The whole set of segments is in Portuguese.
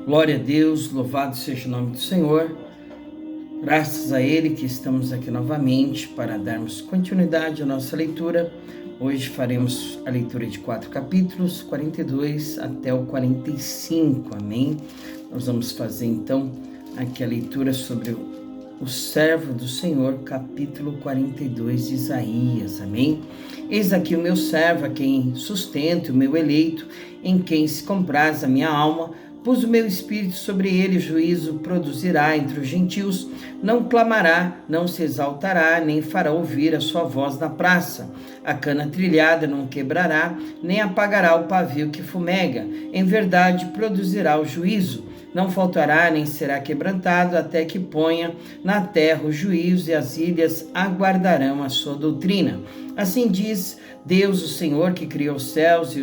Glória a Deus, louvado seja o nome do Senhor. Graças a Ele que estamos aqui novamente para darmos continuidade à nossa leitura. Hoje faremos a leitura de 4 capítulos, 42 até o 45, amém? Nós vamos fazer então aqui a leitura sobre o servo do Senhor, capítulo 42 de Isaías, amém? Eis aqui o meu servo, a quem sustento, o meu eleito, em quem se compraz a minha alma. Pus o meu espírito sobre ele, juízo produzirá entre os gentios, não clamará, não se exaltará, nem fará ouvir a sua voz na praça. A cana trilhada não quebrará, nem apagará o pavio que fumega. Em verdade produzirá o juízo. Não faltará, nem será quebrantado, até que ponha na terra o juízo, e as ilhas aguardarão a sua doutrina. Assim diz Deus, o Senhor, que criou os céus e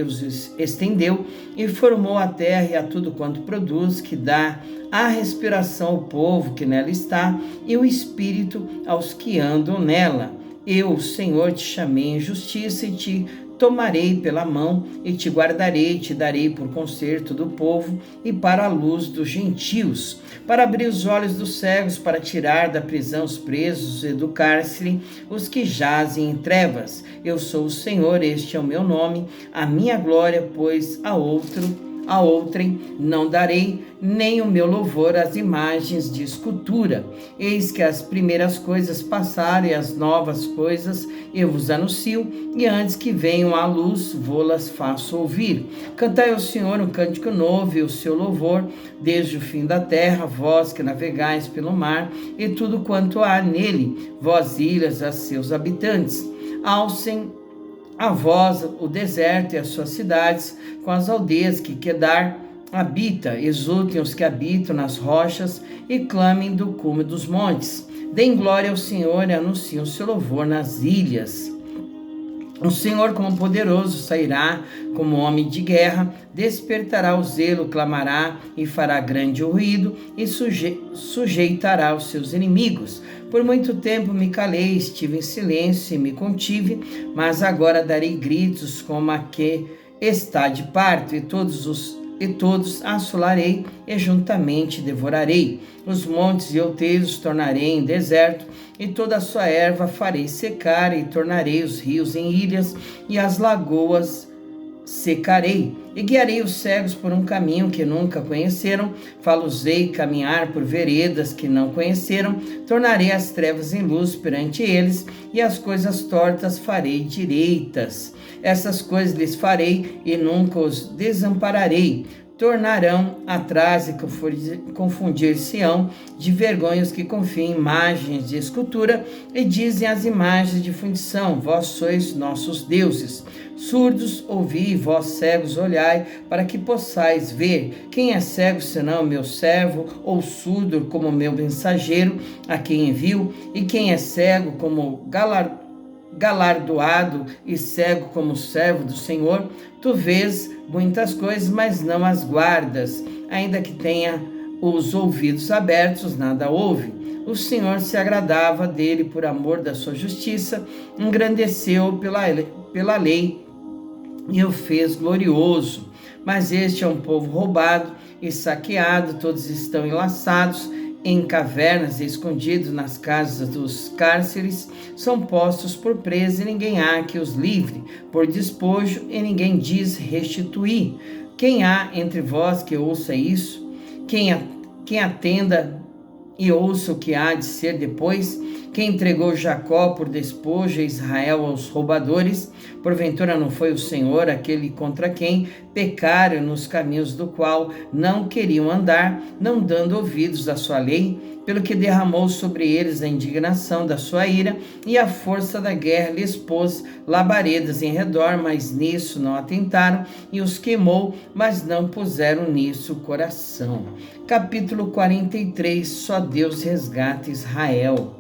os estendeu, e formou a terra e a tudo quanto produz, que dá a respiração ao povo que nela está, e o espírito aos que andam nela. Eu, o Senhor, te chamei em justiça e te tomarei pela mão e te guardarei, te darei por conserto do povo e para a luz dos gentios, para abrir os olhos dos cegos, para tirar da prisão os presos e do cárcere os que jazem em trevas. Eu sou o Senhor, este é o meu nome, a minha glória, pois a outrem não darei, nem o meu louvor às imagens de escultura. Eis que as primeiras coisas passaram, e as novas coisas eu vos anuncio, e antes que venham à luz, vô-las faço ouvir. Cantai ao Senhor um cântico novo, e o seu louvor desde o fim da terra, vós que navegais pelo mar, e tudo quanto há nele, vós ilhas, a seus habitantes. Alcem a vós o deserto e as suas cidades, com as aldeias que Quedar habita. Exultem os que habitam nas rochas e clamem do cume dos montes. Deem glória ao Senhor e anunciem o seu louvor nas ilhas. O Senhor, como poderoso, sairá como homem de guerra, despertará o zelo, clamará e fará grande ruído, e sujeitará os seus inimigos. Por muito tempo me calei, estive em silêncio e me contive, mas agora darei gritos como a que está de parto, e todos assolarei e juntamente devorarei. Os montes e outeiros tornarei em deserto, e toda a sua erva farei secar, e tornarei os rios em ilhas, e as lagoas secarei. E guiarei os cegos por um caminho que nunca conheceram, fá-los-ei caminhar por veredas que não conheceram, tornarei as trevas em luz perante eles, e as coisas tortas farei direitas. Essas coisas lhes farei, e nunca os desampararei. Tornarão atrás e confundir-se-ão de vergonha os que confiam em imagens de escultura e dizem as imagens de fundição: vós sois nossos deuses. Surdos, ouvi, vós cegos, olhai, para que possais ver. Quem é cego senão meu servo, ou surdo como meu mensageiro, a quem envio? E quem é cego como galardoado e cego como servo do Senhor? Tu vês muitas coisas, mas não as guardas. Ainda que tenha os ouvidos abertos, nada ouve. O Senhor se agradava dele por amor da sua justiça, engrandeceu pela lei e o fez glorioso. Mas este é um povo roubado e saqueado, todos estão enlaçados em cavernas e escondidos nas casas dos cárceres, são postos por presa e ninguém há que os livre, por despojo e ninguém diz restituir. Quem há entre vós que ouça isso? Quem atenda e ouça o que há de ser depois? Quem entregou Jacó por despojo e Israel aos roubadores? Porventura não foi o Senhor aquele contra quem pecaram nos caminhos do qual não queriam andar, não dando ouvidos à sua lei? Pelo que derramou sobre eles a indignação da sua ira, e a força da guerra lhes pôs labaredas em redor, mas nisso não atentaram, e os queimou, mas não puseram nisso o coração. Capítulo 43, só Deus resgata Israel.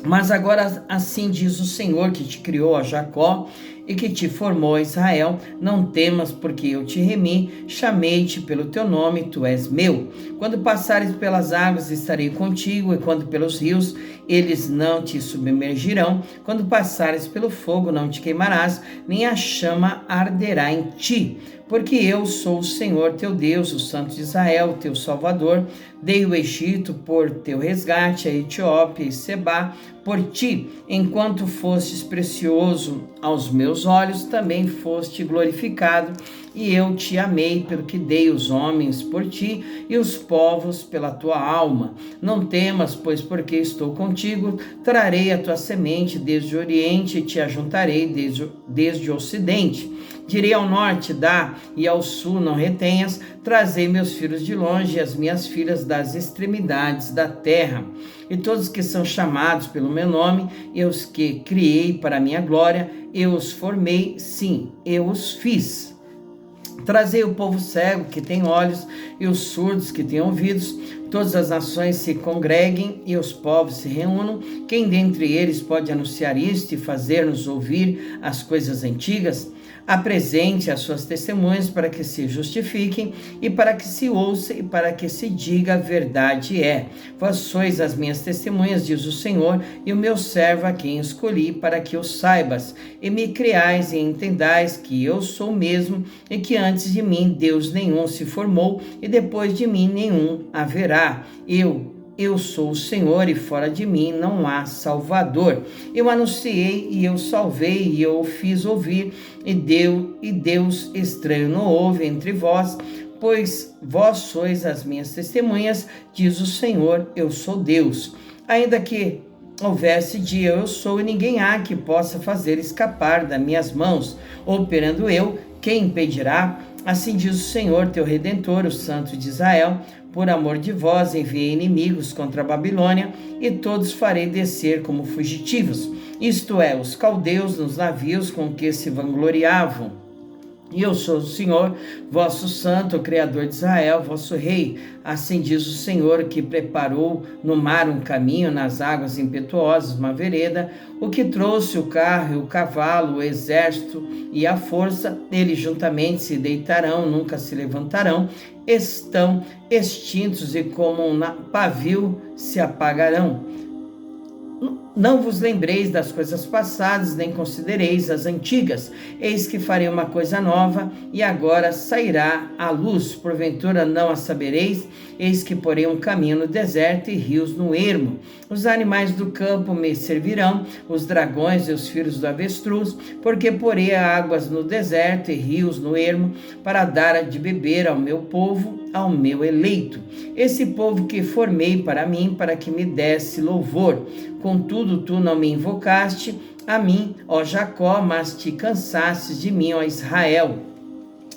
Mas agora assim diz o Senhor que te criou a Jacó e que te formou a Israel: não temas, porque eu te remi, chamei-te pelo teu nome, tu és meu. Quando passares pelas águas, estarei contigo, e quando pelos rios, eles não te submergirão. Quando passares pelo fogo, não te queimarás, nem a chama arderá em ti. porque eu sou o Senhor teu Deus, o Santo de Israel, teu Salvador. Dei o Egito por teu resgate, a Etiópia e Sebá por ti. Enquanto fostes precioso aos meus olhos, também foste glorificado, e eu te amei, pelo que dei os homens por ti e os povos pela tua alma. Não temas, pois porque estou contigo, trarei a tua semente desde o oriente e te ajuntarei desde o ocidente. Direi ao norte, dá, e ao sul, não retenhas. Trazei meus filhos de longe e as minhas filhas das extremidades da terra. E todos que são chamados pelo meu nome, eu os que criei para a minha glória, eu os formei, sim, eu os fiz. Trazei o povo cego que tem olhos e os surdos que têm ouvidos. Todas as nações se congreguem e os povos se reúnam. Quem dentre eles pode anunciar isto e fazer-nos ouvir as coisas antigas? Apresente as suas testemunhas para que se justifiquem e para que se ouça e para que se diga a verdade é. Vós sois as minhas testemunhas, diz o Senhor, e o meu servo a quem escolhi, para que o saibas e me creais e entendais que eu sou mesmo e que antes de mim Deus nenhum se formou e depois de mim nenhum haverá. Eu sou o Senhor e fora de mim não há Salvador. Eu anunciei e eu salvei e eu o fiz ouvir e Deus estranho não houve entre vós, pois vós sois as minhas testemunhas, diz o Senhor, eu sou Deus. Ainda que houvesse de eu sou e ninguém há que possa fazer escapar das minhas mãos, operando eu, quem impedirá? Assim diz o Senhor, teu Redentor, o Santo de Israel, por amor de vós enviei inimigos contra a Babilônia, e todos farei descer como fugitivos, isto é, os caldeus nos navios com que se vangloriavam. E eu sou o Senhor, vosso Santo, o Criador de Israel, vosso Rei. Assim diz o Senhor, que preparou no mar um caminho, nas águas impetuosas uma vereda, o que trouxe o carro e o cavalo, o exército e a força. Eles juntamente se deitarão, nunca se levantarão, estão extintos e como um pavio se apagarão. Não vos lembreis das coisas passadas, nem considereis as antigas. Eis que farei uma coisa nova, e agora sairá a luz. Porventura não a sabereis? Eis que porei um caminho no deserto e rios no ermo. Os animais do campo me servirão, os dragões e os filhos do avestruz, porque porei águas no deserto e rios no ermo, para dar de beber ao meu povo, ao meu eleito. Esse povo que formei para mim, para que me desse louvor. Contudo, tu não me invocaste a mim, ó Jacó, mas te cansastes de mim, ó Israel.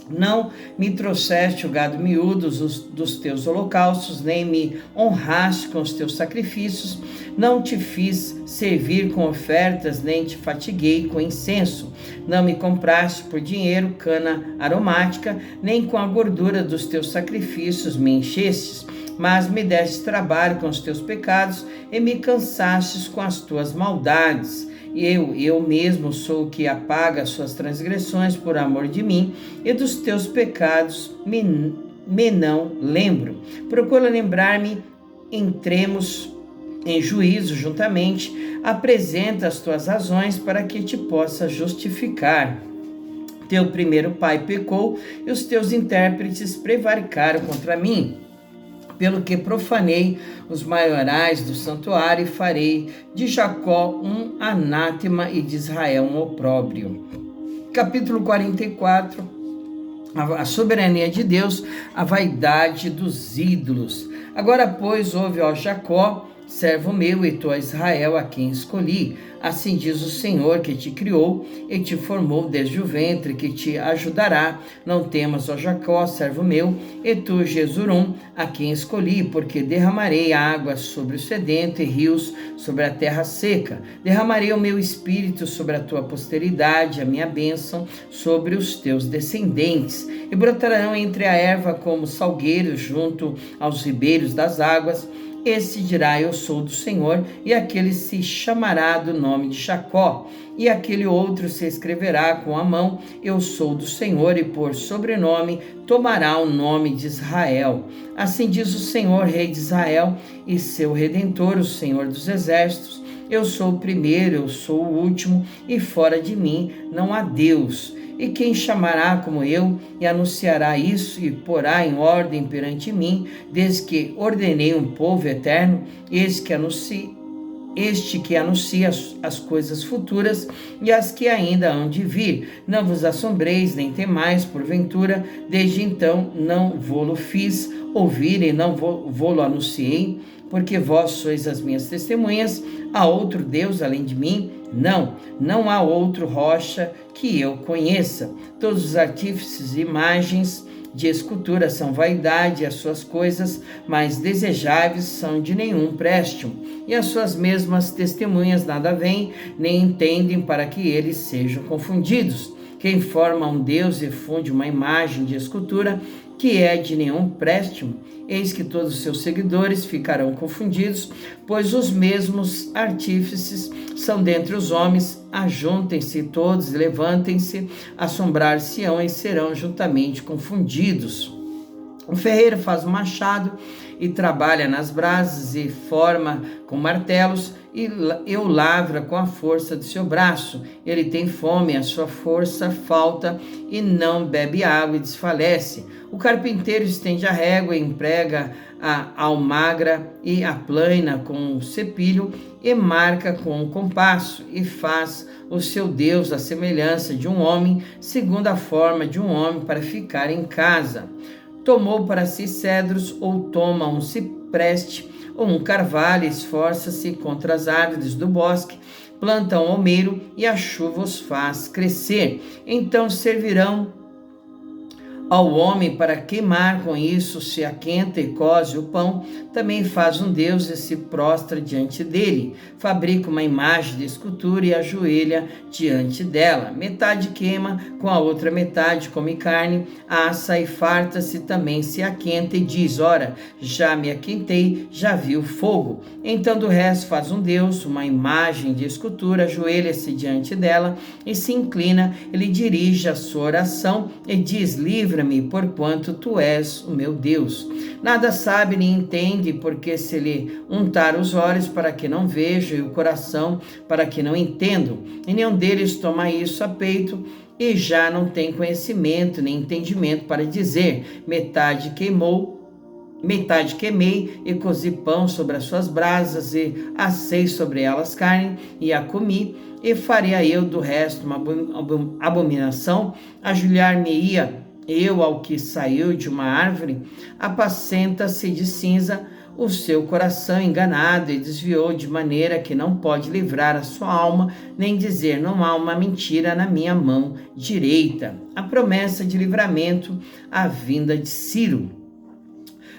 Não me trouxeste o gado miúdo dos teus holocaustos, nem me honraste com os teus sacrifícios. Não te fiz servir com ofertas, nem te fatiguei com incenso. Não me compraste por dinheiro cana aromática, nem com a gordura dos teus sacrifícios me enchestes. Mas me deste trabalho com os teus pecados e me cansastes com as tuas maldades. Eu mesmo sou o que apaga as suas transgressões por amor de mim, e dos teus pecados me não lembro. Procura lembrar-me, entremos em juízo juntamente, apresenta as tuas razões para que te possa justificar. Teu primeiro pai pecou e os teus intérpretes prevaricaram contra mim. Pelo que profanei os maiorais do santuário e farei de Jacó um anátema e de Israel um opróbrio. Capítulo 44, a soberania de Deus, a vaidade dos ídolos. Agora, pois, ouve, ó Jacó, servo meu, e tu, ó Israel, a quem escolhi. Assim diz o Senhor, que te criou e te formou desde o ventre, que te ajudará. Não temas, ó Jacó, servo meu, e tu, Jesurum, a quem escolhi, porque derramarei águas sobre o sedento e rios sobre a terra seca. Derramarei o meu espírito sobre a tua posteridade, a minha bênção sobre os teus descendentes. E brotarão entre a erva como salgueiros junto aos ribeiros das águas. Esse dirá, eu sou do Senhor, e aquele se chamará do nome de Jacó, e aquele outro se escreverá com a mão, eu sou do Senhor, e por sobrenome tomará o nome de Israel. Assim diz o Senhor, Rei de Israel, e seu Redentor, o Senhor dos Exércitos, eu sou o primeiro, eu sou o último, e fora de mim não há Deus. E quem chamará como eu e anunciará isso e porá em ordem perante mim, desde que ordenei um povo eterno, este que anuncia as coisas futuras e as que ainda hão de vir. Não vos assombreis, nem temais, porventura, desde então não vô-lo fiz ouvir e não vô-lo anunciei, porque vós sois as minhas testemunhas. Há outro Deus além de mim? Não há outro rocha que eu conheça. Todos os artífices e imagens de escultura são vaidade, e as suas coisas mais desejáveis são de nenhum préstimo, e as suas mesmas testemunhas nada veem, nem entendem, para que eles sejam confundidos. Quem forma um Deus e funde uma imagem de escultura que é de nenhum préstimo, eis que todos os seus seguidores ficarão confundidos, pois os mesmos artífices são dentre os homens. Ajuntem-se todos e levantem-se, assombrar-se-ão e serão juntamente confundidos. O ferreiro faz um machado e trabalha nas brasas e forma com martelos, e o lavra com a força do seu braço. Ele tem fome, a sua força falta, e bebe água e desfalece. O carpinteiro estende a régua e emprega a almagra e aplana com o cepilho e marca com o compasso, e faz o seu Deus à semelhança de um homem, segundo a forma de um homem, para ficar em casa. Tomou para si cedros, ou toma um cipreste, ou um carvalho, esforça-se contra as árvores do bosque, planta um almeiro, e a chuva os faz crescer. Então servirão ao homem para queimar, com isso se aquenta e coze o pão. Também faz um Deus e se prostra diante dele. Fabrica uma imagem de escultura e ajoelha diante dela. Metade queima, com a outra metade come carne, assa e farta-se, também se aquenta e diz: ora, já me aquentei, já vi o fogo. Então do resto faz um Deus, uma imagem de escultura, ajoelha-se diante dela e se inclina. Ele dirige a sua oração e diz: livra-me, porquanto tu és o meu Deus. Nada sabe nem entende, porque se lhe untar os olhos para que não vejam e o coração para que não entendam, e nenhum deles toma isso a peito, e já não tem conhecimento nem entendimento para dizer: metade queimei e cozi pão sobre as suas brasas, e assei sobre elas carne e a comi, e faria eu do resto uma abominação? Ajoelhar-me-ia eu ao que saiu de uma árvore? Apacenta-se de cinza o seu coração enganado, e desviou de maneira que não pode livrar a sua alma, nem dizer: não há uma mentira na minha mão direita. A promessa de livramento, a vinda de Ciro.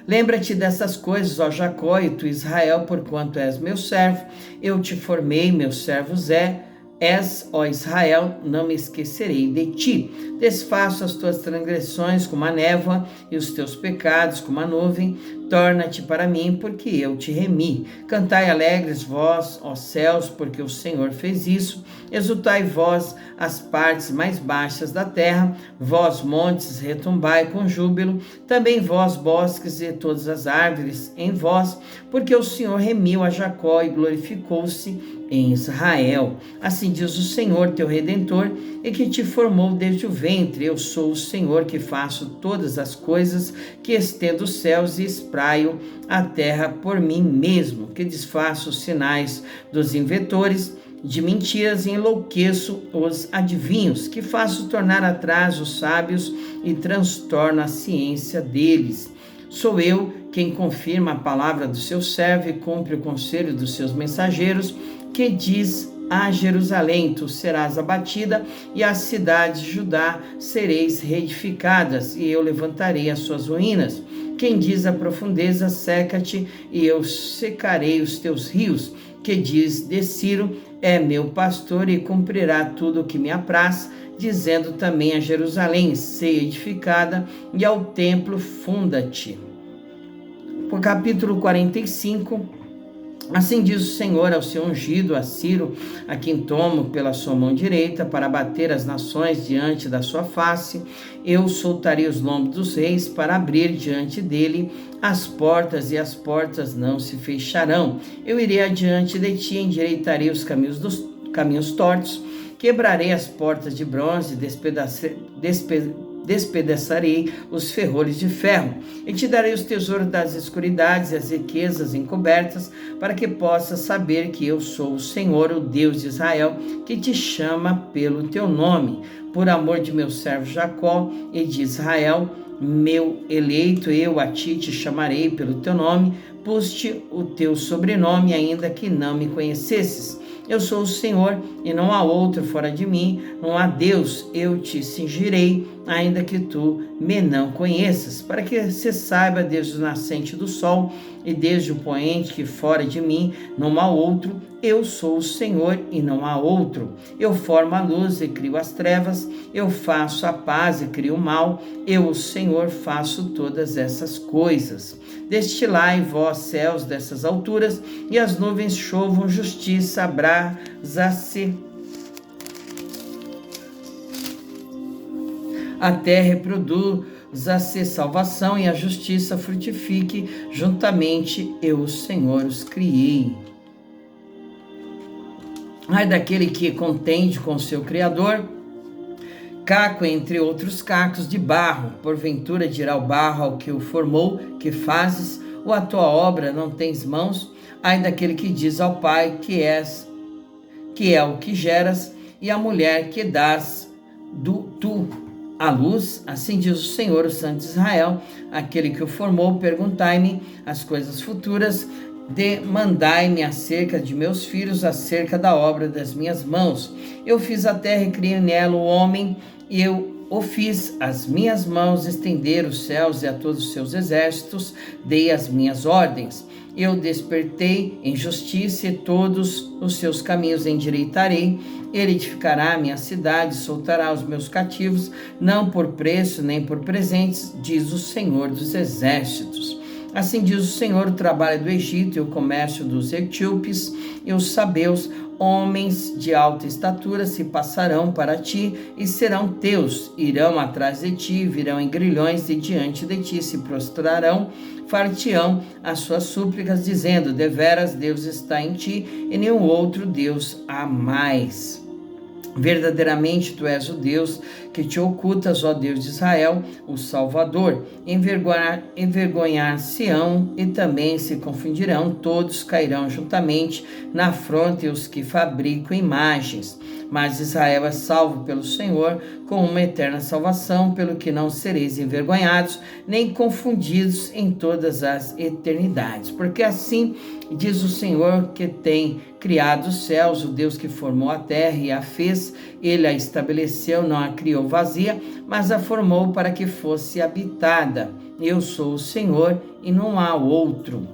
Lembra-te dessas coisas, ó Jacó, e tu, Israel, porquanto és meu servo, eu te formei, meu servo és, ó Israel, não me esquecerei de ti. Desfaço as tuas transgressões como a névoa e os teus pecados como a nuvem. Torna-te para mim, porque eu te remi. Cantai alegres vós, ó céus, porque o Senhor fez isso. Exultai vós, as partes mais baixas da terra. Vós, montes, retumbai com júbilo. Também vós, bosques, e todas as árvores em vós, porque o Senhor remiu a Jacó e glorificou-se em Israel. Assim diz o Senhor teu Redentor, e que te formou desde o ventre. Eu sou o Senhor, que faço todas as coisas, que estendo os céus e espraio a terra por mim mesmo, que desfaço os sinais dos inventores de mentiras e enlouqueço os adivinhos, que faço tornar atrás os sábios e transtorno a ciência deles. Sou eu quem confirma a palavra do seu servo e cumpre o conselho dos seus mensageiros, que diz a Jerusalém: tu serás abatida, e as cidades de Judá sereis reedificadas, e eu levantarei as suas ruínas. Quem diz a profundeza: seca-te, e eu secarei os teus rios. Que diz de Ciro: é meu pastor e cumprirá tudo o que me apraz. Dizendo também a Jerusalém: sei edificada, e ao templo funda-te. O capítulo 45. Assim diz o Senhor ao seu ungido, a Ciro, a quem tomo pela sua mão direita, para bater as nações diante da sua face. Eu soltarei os lombos dos reis, para abrir diante dele as portas, e as portas não se fecharão. Eu irei adiante de ti, endireitarei os caminhos tortos, quebrarei as portas de bronze, despedaçarei os ferrolhos de ferro, e te darei os tesouros das escuridades e as riquezas encobertas, para que possas saber que eu sou o Senhor, o Deus de Israel, que te chama pelo teu nome, por amor de meu servo Jacó e de Israel, meu eleito. Eu a ti te chamarei pelo teu nome, pus-te o teu sobrenome, ainda que não me conhecesses. Eu sou o Senhor, e não há outro fora de mim, não há Deus. Eu te cingirei, ainda que tu me não conheças, para que se saiba desde o nascente do sol e desde o poente que fora de mim não há outro. Eu sou o Senhor e não há outro. Eu formo a luz e crio as trevas, eu faço a paz e crio o mal. Eu, o Senhor, faço todas essas coisas. Destilai vós céus dessas alturas, e as nuvens chovam justiça, abrasa-se a terra, reproduza-se salvação, e a justiça frutifique. Juntamente eu, o Senhor, os criei. Ai daquele que contende com seu Criador, caco entre outros cacos de barro, porventura dirá o barro ao que o formou: que fazes? Ou a tua obra não tens mãos? Ai daquele que diz ao pai: que é o que geras, e à mulher: que dás tu à luz? Assim diz o Senhor, o Santo de Israel, aquele que o formou: perguntai-me as coisas futuras, demandai-me acerca de meus filhos, acerca da obra das minhas mãos. Eu fiz a terra e criei nela o homem, e eu o fiz. As minhas mãos estenderam os céus e a todos os seus exércitos dei as minhas ordens. Eu despertei em justiça, e todos os seus caminhos endireitarei. Ele edificará a minha cidade, soltará os meus cativos, não por preço nem por presentes, diz o Senhor dos exércitos. Assim diz o Senhor: o trabalho do Egito e o comércio dos etíopes e os sabeus, homens de alta estatura, se passarão para ti e serão teus. Irão atrás de ti, virão em grilhões e diante de ti se prostrarão, far-te-ão as suas súplicas, dizendo: deveras Deus está em ti, e nenhum outro Deus há mais. Verdadeiramente tu és o Deus que te ocultas, ó Deus de Israel, o Salvador. Envergonhar-se-ão e também se confundirão, todos cairão juntamente na afronta, e os que fabricam imagens. Mas Israel é salvo pelo Senhor com uma eterna salvação, pelo que não sereis envergonhados, nem confundidos em todas as eternidades. Porque assim diz o Senhor, que tem criado os céus, o Deus que formou a terra e a fez. Ele a estabeleceu, não a criou vazia, mas a formou para que fosse habitada. Eu sou o Senhor e não há outro.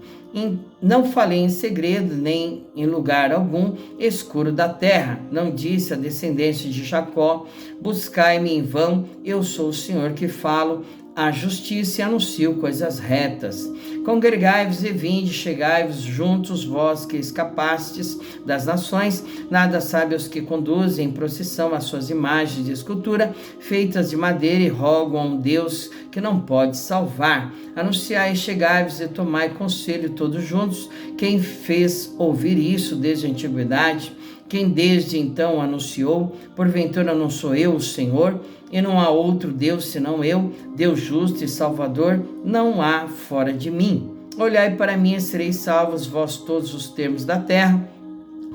Não falei em segredo, nem em lugar algum escuro da terra. Não disse à descendência de Jacó: buscai-me em vão. Eu sou o Senhor que falo a justiça e anuncio coisas retas. Congregai-vos e vinde, chegai-vos juntos, vós que escapastes das nações. Nada sabe os que conduzem em procissão as suas imagens de escultura, feitas de madeira, e rogam a um Deus que não pode salvar. Anunciai, chegai-vos e tomai conselho todos juntos. Quem fez ouvir isso desde a antiguidade? Quem desde então anunciou? Porventura não sou eu, o Senhor? E não há outro Deus senão eu, Deus justo e Salvador, não há fora de mim. Olhai para mim e sereis salvos, vós todos os termos da terra,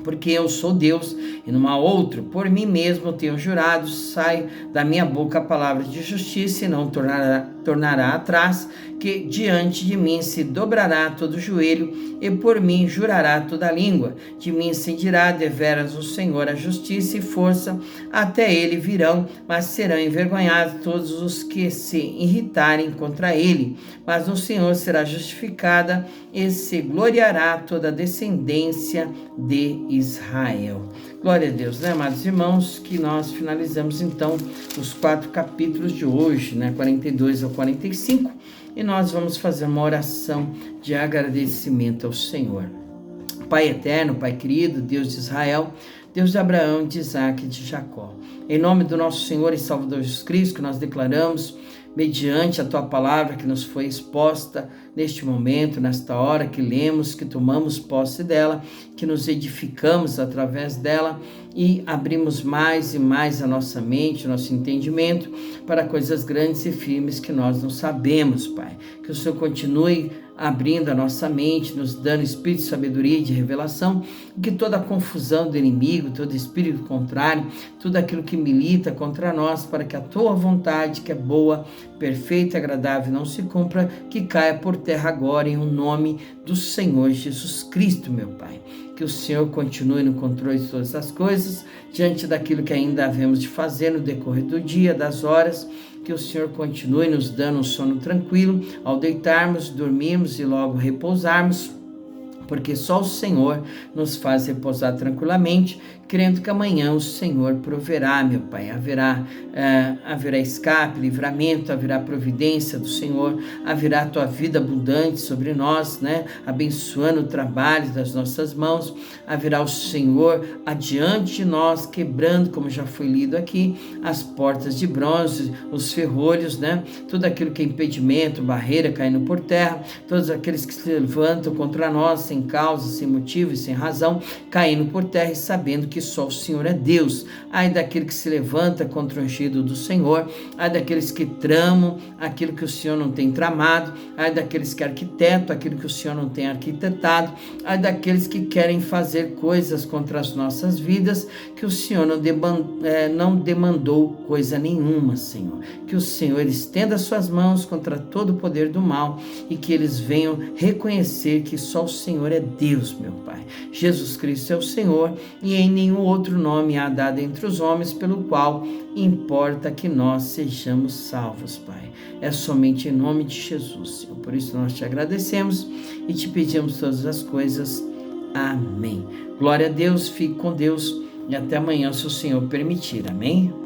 porque eu sou Deus e não há outro. Por mim mesmo tenho jurado: sai da minha boca a palavra de justiça, e não tornará atrás, que diante de mim se dobrará todo joelho, e por mim jurará toda língua. De mim se dirá: deveras o Senhor a justiça e força, até ele virão, mas serão envergonhados todos os que se irritarem contra ele. Mas no Senhor será justificada e se gloriará toda a descendência de Israel. Glória a Deus, né, amados irmãos? Que nós finalizamos então os 4 capítulos de hoje, né, 42 ao 45, e nós vamos fazer uma oração de agradecimento ao Senhor. Pai eterno, Pai querido, Deus de Israel, Deus de Abraão, de Isaac e de Jacó, em nome do nosso Senhor e Salvador Jesus Cristo, que nós declaramos, mediante a Tua palavra que nos foi exposta, neste momento, nesta hora que lemos, que tomamos posse dela, que nos edificamos através dela e abrimos mais e mais a nossa mente, o nosso entendimento para coisas grandes e firmes que nós não sabemos, Pai. Que o Senhor continue abrindo a nossa mente, nos dando espírito de sabedoria e de revelação, e que toda a confusão do inimigo, todo espírito contrário, tudo aquilo que milita contra nós, para que a tua vontade, que é boa, perfeita e agradável, não se cumpra, que caia por terra agora, em nome do Senhor Jesus Cristo, meu Pai. Que o Senhor continue no controle de todas as coisas, diante daquilo que ainda havemos de fazer no decorrer do dia, das horas. Que o Senhor continue nos dando um sono tranquilo ao deitarmos, dormirmos e logo repousarmos, porque só o Senhor nos faz repousar tranquilamente, crendo que amanhã o Senhor proverá, meu Pai. Haverá escape, livramento, haverá providência do Senhor, haverá a tua vida abundante sobre nós, né? Abençoando o trabalho das nossas mãos, haverá o Senhor adiante de nós, quebrando, como já foi lido aqui, as portas de bronze, os ferrolhos, né? Tudo aquilo que é impedimento, barreira caindo por terra, todos aqueles que se levantam contra nós, sem causa, sem motivo e sem razão, caindo por terra e sabendo que só o Senhor é Deus. Ai daquele que se levanta contra o ungido do Senhor, ai daqueles que tramam aquilo que o Senhor não tem tramado, ai daqueles que arquitetam aquilo que o Senhor não tem arquitetado, ai daqueles que querem fazer coisas contra as nossas vidas, que o Senhor não demandou coisa nenhuma, Senhor. Que o Senhor estenda suas mãos contra todo o poder do mal e que eles venham reconhecer que só o Senhor é Deus, meu Pai. Jesus Cristo é o Senhor e em nenhum outro nome há dado entre os homens pelo qual importa que nós sejamos salvos, Pai. É somente em nome de Jesus, Senhor. Por isso nós te agradecemos e te pedimos todas as coisas. Amém. Glória a Deus, fique com Deus e até amanhã, se o Senhor permitir. Amém.